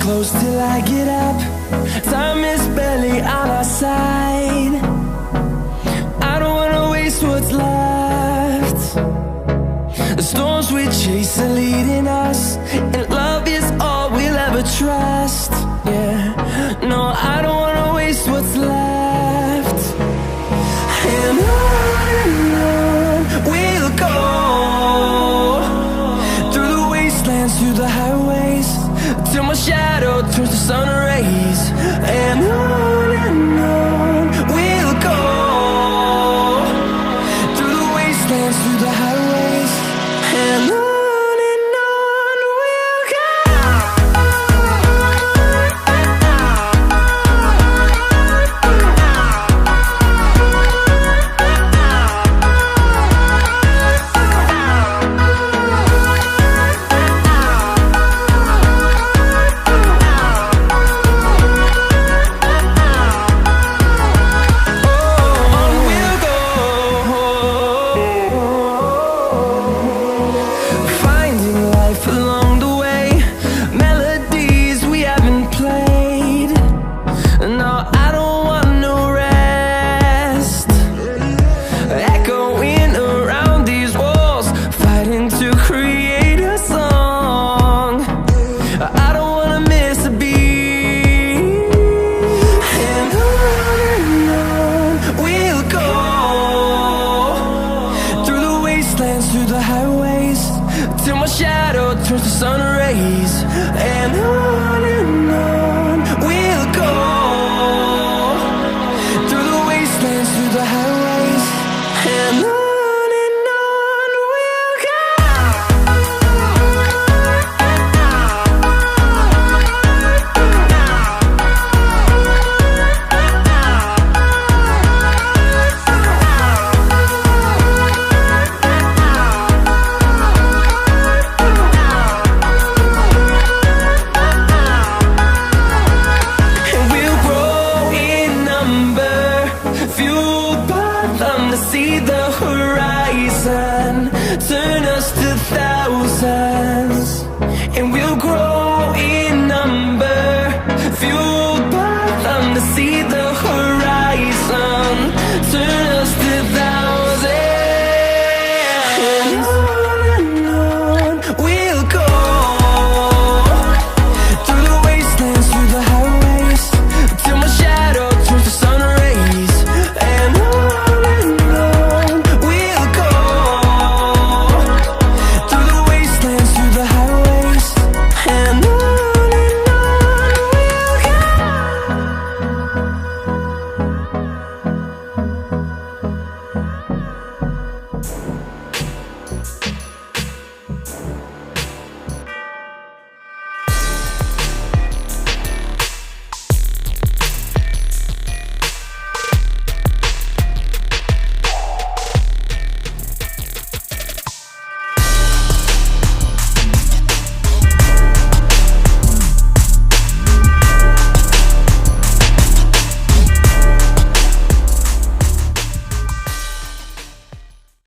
close till I get up. Time is barely on our side. I don't wanna waste what's left. The storms we chase are leading us, and love is all we'll ever trust. Yeah, no, I don't wanna waste what's left. And on we'll go, through the wastelands, through the highways, till my shadow turns to sun rays. And on we'll go, through the wastelands, through the highways, and on. Through the highways, till my shadow turns to sun rays. And